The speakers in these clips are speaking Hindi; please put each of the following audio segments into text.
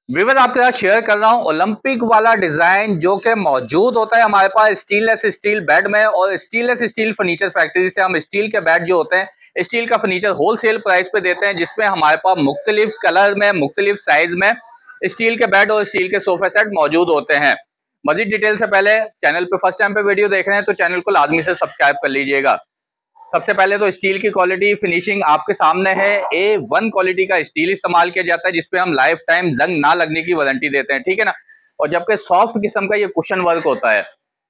विवर आपके साथ शेयर कर रहा हूँ ओलंपिक वाला डिजाइन जो कि मौजूद होता है हमारे पास स्टीललेस स्टील बेड में, और स्टीललेस स्टील फर्नीचर फैक्ट्री से हम स्टील के बेड जो होते हैं स्टील का फर्नीचर होलसेल प्राइस पे देते हैं, जिसमें हमारे पास मुख्तलिफ कलर में मुख्तलिफ साइज में स्टील के बेड और स्टील के सोफे सेट मौजूद होते हैं। मजीद डिटेल से पहले चैनल पे फर्स्ट टाइम पे वीडियो देख रहे हैं तो चैनल को लाजमी से सब्सक्राइब कर लीजिएगा। सबसे पहले तो स्टील की क्वालिटी फिनिशिंग आपके सामने है। A1 क्वालिटी का स्टील इस्तेमाल किया जाता है जिसपे हम लाइफ टाइम जंग ना लगने की वारंटी देते हैं, ठीक है ना। और जबकि सॉफ्ट किस्म का ये कुशन वर्क होता है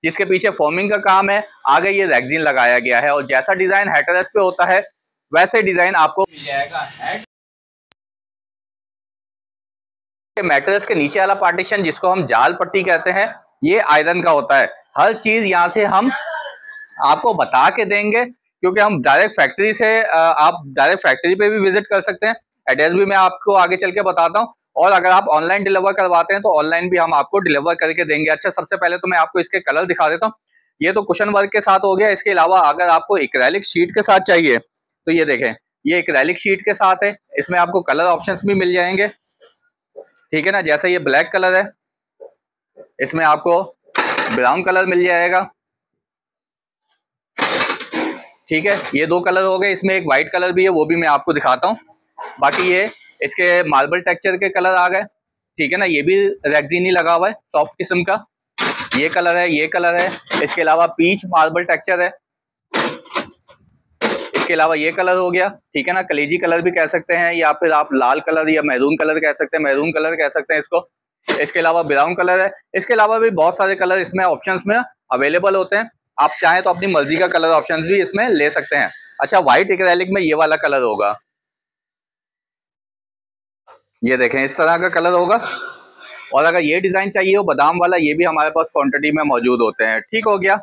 जिसके पीछे फोमिंग का काम है, आगे ये रेक्सिन लगाया गया है और जैसा डिजाइन हेडरेस्ट पे होता है वैसे डिजाइन आपको मिल जाएगा। हेड मैट्रेस के नीचे वाला पार्टीशन जिसको हम जाल पट्टी कहते हैं ये आयरन का होता है। हर चीज यहाँ से हम आपको बता के देंगे क्योंकि हम डायरेक्ट फैक्ट्री से आप डायरेक्ट फैक्ट्री पे भी विजिट कर सकते हैं। एड्रेस भी मैं आपको आगे चल के बताता हूँ, और अगर आप ऑनलाइन डिलीवर करवाते हैं तो ऑनलाइन भी हम आपको डिलीवर करके देंगे। अच्छा, सबसे पहले तो मैं आपको इसके कलर दिखा देता हूँ। ये तो कुशन वर्क के साथ हो गया। इसके अलावा अगर आपको एक्रेलिक शीट के साथ चाहिए तो ये देखें, ये एक्रेलिक शीट के साथ है। इसमें आपको कलर ऑप्शंस भी मिल जाएंगे, ठीक है ना। जैसे ये ब्लैक कलर है, इसमें आपको ब्राउन कलर मिल जाएगा, ठीक है। ये दो कलर हो गए, इसमें एक वाइट कलर भी है वो भी मैं आपको दिखाता हूँ। बाकी ये इसके मार्बल टेक्सचर के कलर आ गए, ठीक है ना। ये भी रेक्सिन ही लगा हुआ है सॉफ्ट किस्म का। ये कलर है, ये कलर है। इसके अलावा पीच मार्बल टेक्सचर है। इसके अलावा ये कलर हो गया, ठीक है ना। कलेजी कलर भी कह सकते हैं, या फिर आप लाल कलर या मैरून कलर कह सकते हैं, मैरून कलर कह सकते हैं इसको। इसके अलावा ब्राउन कलर है। इसके अलावा भी बहुत सारे कलर इसमें ऑप्शंस में अवेलेबल होते हैं। आप चाहें तो अपनी मर्जी का कलर ऑप्शन भी इसमें ले सकते हैं। अच्छा, व्हाइट एक्रेलिक में ये वाला कलर होगा, ये देखें इस तरह का कलर होगा। और अगर ये डिजाइन चाहिए हो बादाम वाला, ये भी हमारे पास क्वांटिटी में मौजूद होते हैं, ठीक हो गया।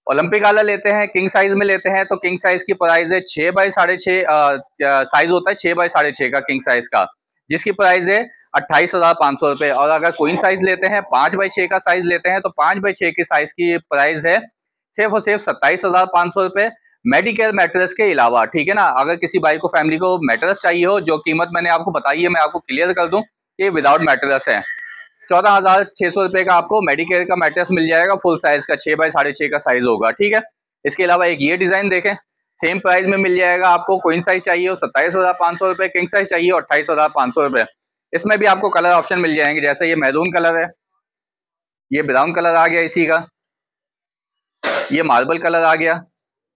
ओलंपिक वाला लेते हैं, किंग साइज में लेते हैं तो किंग साइज की प्राइस है 6 बाई 6.5 साइज होता है, 6 बाई 6.5 का किंग साइज का, जिसकी प्राइस है 28,500 रुपए। और अगर क्वीन साइज लेते हैं 5 बाई 6 का साइज लेते हैं तो 5 बाई 6 की साइज की प्राइस है सिर्फ और सिर्फ 27,500 रुपए मेडिकेयर मैट्रेस के अलावा, ठीक है ना। अगर किसी भाई को फैमिली को मैट्रेस चाहिए हो, जो कीमत मैंने आपको बताई है मैं आपको क्लियर कर दूं कि विदाउट मैट्रेस है। 14,600 रुपए का आपको मेडिकेयर का मैट्रेस मिल जाएगा, फुल साइज का 6 बाई 6.5 का साइज होगा, ठीक है। इसके अलावा एक ये डिजाइन देखें, सेम प्राइस में मिल जाएगा आपको। क्वीन साइज चाहिए हो 27,500 रुपए, किंग साइज चाहिए हो 28,500 रुपए। इसमें भी आपको कलर ऑप्शन मिल जाएंगे, जैसे ये मैरून कलर है, ये ब्राउन कलर आ गया इसी का, ये मार्बल कलर आ गया,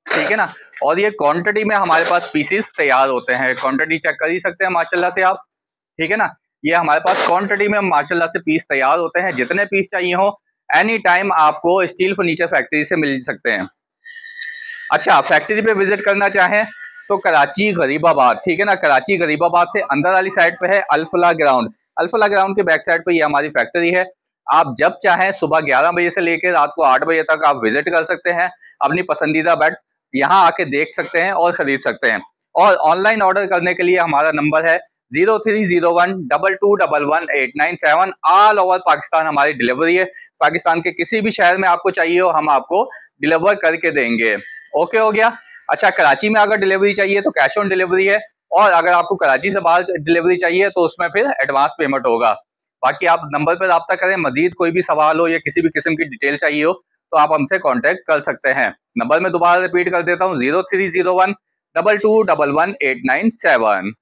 ठीक है ना। और ये क्वांटिटी में हमारे पास पीसेस तैयार होते हैं, क्वांटिटी चेक कर ही सकते हैं माशाल्लाह से आप, ठीक है ना। ये हमारे पास क्वांटिटी में माशाल्लाह से पीस तैयार होते हैं। जितने पीस चाहिए हो एनी टाइम आपको स्टील फर्नीचर फैक्ट्री से मिल सकते हैं। अच्छा, फैक्ट्री पे विजिट करना चाहें तो कराची गरीबाबाद, ठीक है ना, कराची गरीबाबाद से अंदर वाली साइड पे है अल्फला ग्राउंड। अल्फला ग्राउंड के बैक साइड पे ये हमारी फैक्ट्री है। आप जब चाहें सुबह 11 बजे से लेकर रात को 8 बजे तक आप विजिट कर सकते हैं। अपनी पसंदीदा बेड यहाँ आके देख सकते हैं और खरीद सकते हैं। और ऑनलाइन ऑर्डर करने के लिए हमारा नंबर है 030122111897। ऑल ओवर पाकिस्तान हमारी डिलीवरी है। पाकिस्तान के किसी भी शहर में आपको चाहिए हो हम आपको डिलीवर करके देंगे। ओके हो गया। अच्छा, कराची में अगर डिलीवरी चाहिए तो कैश ऑन डिलीवरी है, और अगर आपको कराची से बाहर डिलीवरी चाहिए तो उसमें फिर एडवांस पेमेंट होगा। बाकी आप नंबर पर रब्ता करें, मजीद कोई भी सवाल हो या किसी भी किस्म की डिटेल चाहिए हो तो आप हमसे कांटेक्ट कर सकते हैं। नंबर मैं दोबारा रिपीट कर देता हूँ, 030122111897।